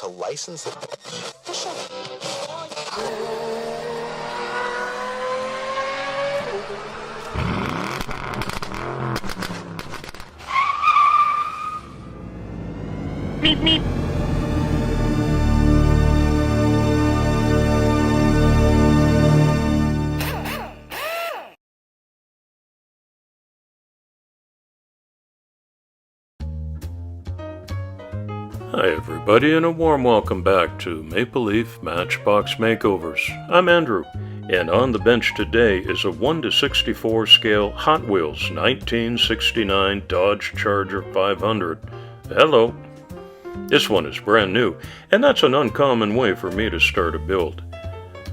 to license it. Meep, meep. Hi everybody, and a warm welcome back to Maple Leaf Matchbox Makeovers. I'm Andrew, and on the bench today is a 1:64 scale Hot Wheels 1969 Dodge Charger 500. Hello! This one is brand new, and that's an uncommon way for me to start a build.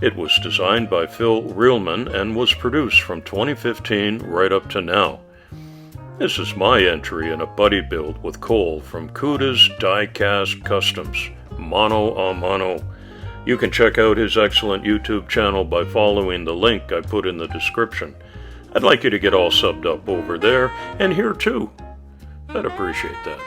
It was designed by Phil Reelman and was produced from 2015 right up to now. This is my entry in a buddy build with Cole from Cuda's Diecast Customs, mano a mano. You can check out his excellent YouTube channel by following the link I put in the description. I'd like you to get all subbed up over there and here too. I'd appreciate that.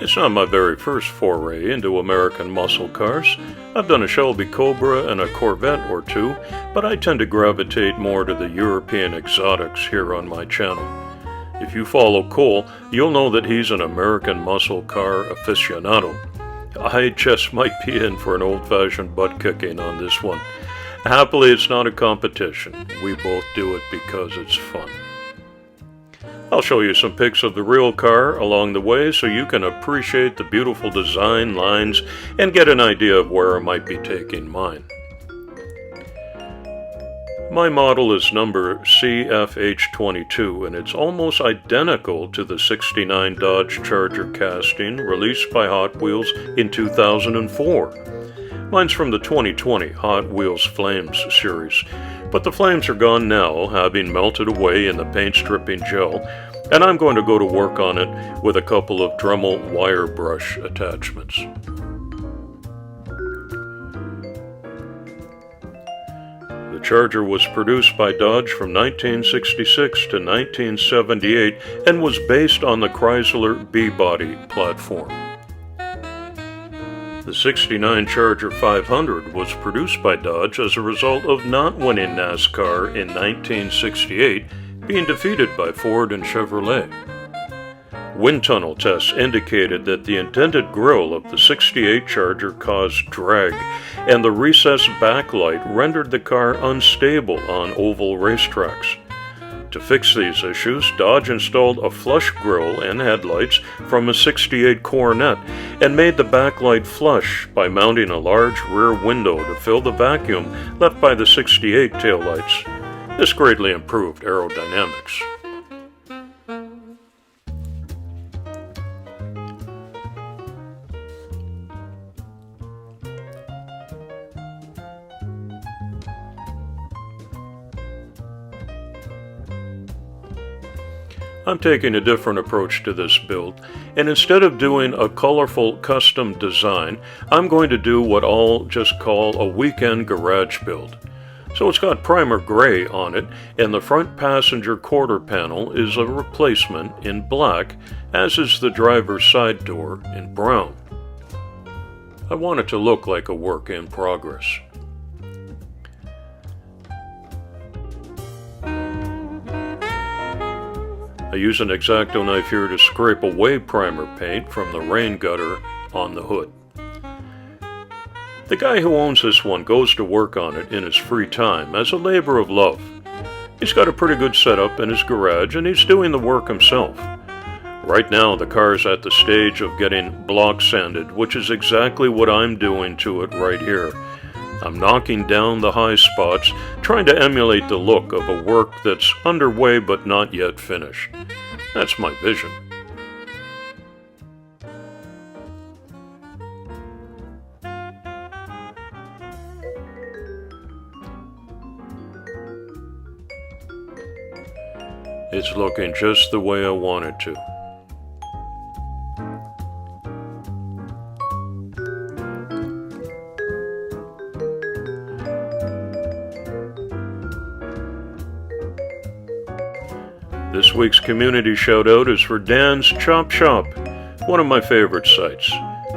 It's not my very first foray into American muscle cars. I've done a Shelby Cobra and a Corvette or two, but I tend to gravitate more to the European exotics here on my channel. If you follow Cole, you'll know that he's an American muscle car aficionado. I just might be in for an old-fashioned butt-kicking on this one. Happily, it's not a competition. We both do it because it's fun. I'll show you some pics of the real car along the way so you can appreciate the beautiful design lines and get an idea of where I might be taking mine. My model is number CFH22 and it's almost identical to the '69 Dodge Charger casting released by Hot Wheels in 2004. Mine's from the 2020 Hot Wheels Flames series, but the flames are gone now, having melted away in the paint stripping gel, and I'm going to go to work on it with a couple of Dremel wire brush attachments. The Charger was produced by Dodge from 1966 to 1978 and was based on the Chrysler B-Body platform. The '69 Charger 500 was produced by Dodge as a result of not winning NASCAR in 1968, being defeated by Ford and Chevrolet. Wind tunnel tests indicated that the indented grille of the '68 Charger caused drag, and the recessed backlight rendered the car unstable on oval racetracks. To fix these issues, Dodge installed a flush grille and headlights from a '68 Coronet and made the backlight flush by mounting a large rear window to fill the vacuum left by the '68 taillights. This greatly improved aerodynamics. I'm taking a different approach to this build, and instead of doing a colorful custom design, I'm going to do what I'll just call a weekend garage build. So it's got primer gray on it, and the front passenger quarter panel is a replacement in black, as is the driver's side door in brown. I want it to look like a work in progress. I use an X-Acto knife here to scrape away primer paint from the rain gutter on the hood. The guy who owns this one goes to work on it in his free time as a labor of love. He's got a pretty good setup in his garage and he's doing the work himself. Right now the car's at the stage of getting block sanded, which is exactly what I'm doing to it right here. I'm knocking down the high spots, trying to emulate the look of a work that's underway but not yet finished. That's my vision. It's looking just the way I want it to. This week's community shout-out is for Dan's Chop Shop, one of my favorite sites.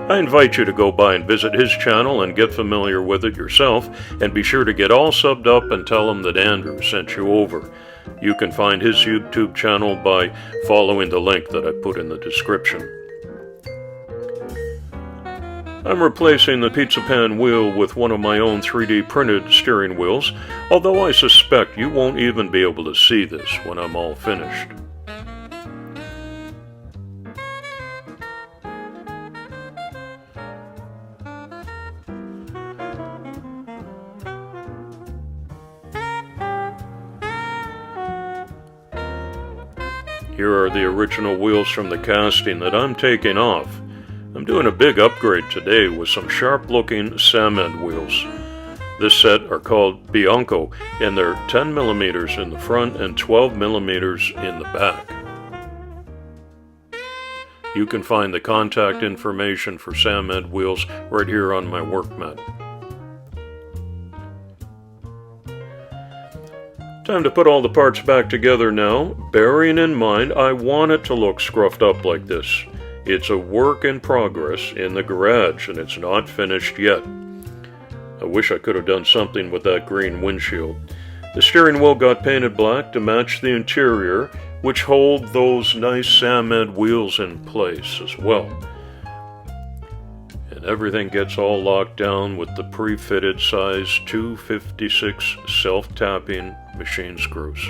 I invite you to go by and visit his channel and get familiar with it yourself, and be sure to get all subbed up and tell him that Andrew sent you over. You can find his YouTube channel by following the link that I put in the description. I'm replacing the pizza pan wheel with one of my own 3D printed steering wheels, although I suspect you won't even be able to see this when I'm all finished. Here are the original wheels from the casting that I'm taking off. I'm doing a big upgrade today with some sharp-looking cement wheels. This set are called Bianco, and they're 10mm in the front and 12mm in the back. You can find the contact information for cement wheels right here on my work mat. Time to put all the parts back together now, bearing in mind I want it to look scruffed up like this. It's a work in progress in the garage, and it's not finished yet. I wish I could have done something with that green windshield. The steering wheel got painted black to match the interior, which hold those nice cement wheels in place as well. And everything gets all locked down with the pre-fitted size 256 self-tapping machine screws.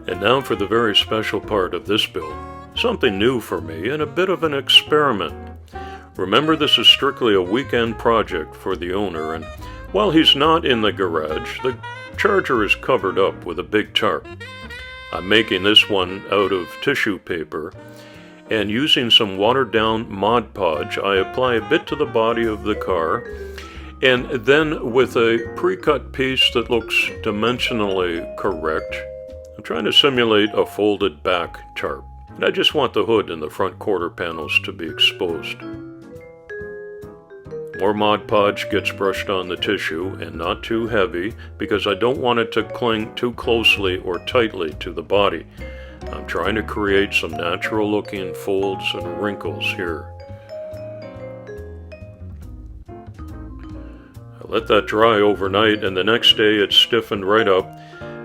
And now for the very special part of this build, something new for me and a bit of an experiment. Remember, this is strictly a weekend project for the owner, and while he's not in the garage, the charger is covered up with a big tarp. I'm making this one out of tissue paper, and using some watered down Mod Podge, I apply a bit to the body of the car, and then with a pre-cut piece that looks dimensionally correct, I'm trying to simulate a folded back tarp, and I just want the hood and the front quarter panels to be exposed. More Mod Podge gets brushed on the tissue, and not too heavy, because I don't want it to cling too closely or tightly to the body. I'm trying to create some natural looking folds and wrinkles here. I let that dry overnight, and the next day it stiffened right up.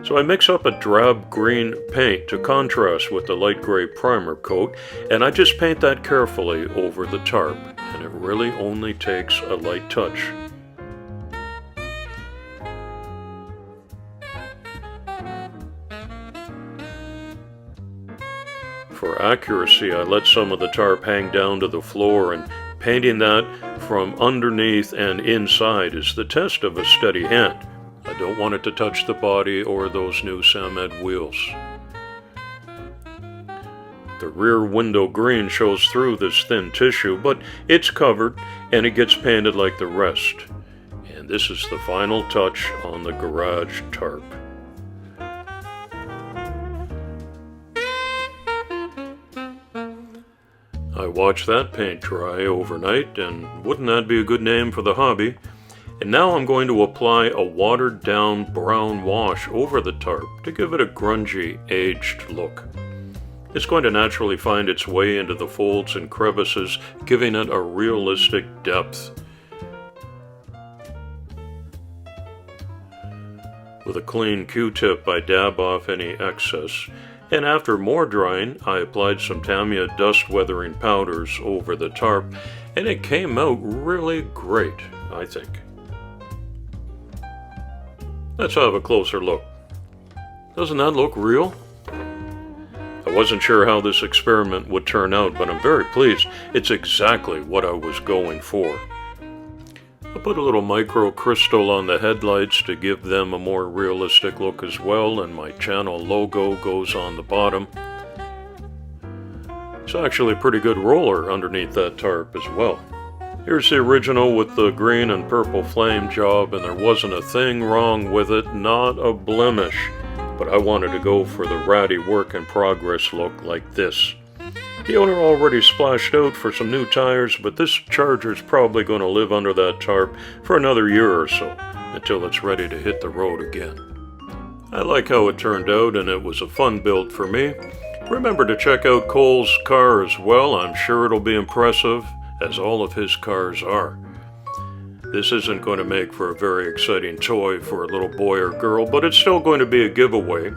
So I mix up a drab green paint to contrast with the light gray primer coat, and I just paint that carefully over the tarp, and it really only takes a light touch. For accuracy, I let some of the tarp hang down to the floor, and painting that from underneath and inside is the test of a steady hand. I don't want it to touch the body or those new cement wheels. The rear window green shows through this thin tissue, but it's covered and it gets painted like the rest. And this is the final touch on the garage tarp. I watched that paint dry overnight, and wouldn't that be a good name for the hobby? And now I'm going to apply a watered down brown wash over the tarp to give it a grungy, aged look. It's going to naturally find its way into the folds and crevices, giving it a realistic depth. With a clean Q-tip, I dab off any excess, and after more drying, I applied some Tamiya dust weathering powders over the tarp, and it came out really great, I think. Let's have a closer look. Doesn't that look real? I wasn't sure how this experiment would turn out, but I'm very pleased. It's exactly what I was going for. I put a little micro crystal on the headlights to give them a more realistic look as well, and my channel logo goes on the bottom. It's actually a pretty good roller underneath that tarp as well. Here's the original with the green and purple flame job, and there wasn't a thing wrong with it, not a blemish. But I wanted to go for the ratty work in progress look like this. The owner already splashed out for some new tires, but this Charger's probably going to live under that tarp for another year or so, until it's ready to hit the road again. I like how it turned out, and it was a fun build for me. Remember to check out Cole's car as well. I'm sure it'll be impressive, as all of his cars are. This isn't going to make for a very exciting toy for a little boy or girl, but it's still going to be a giveaway.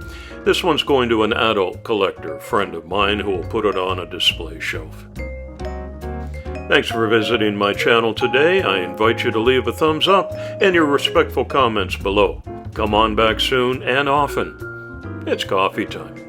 This one's going to an adult collector friend of mine who will put it on a display shelf. Thanks for visiting my channel today. I invite you to leave a thumbs up and your respectful comments below. Come on back soon and often. It's coffee time.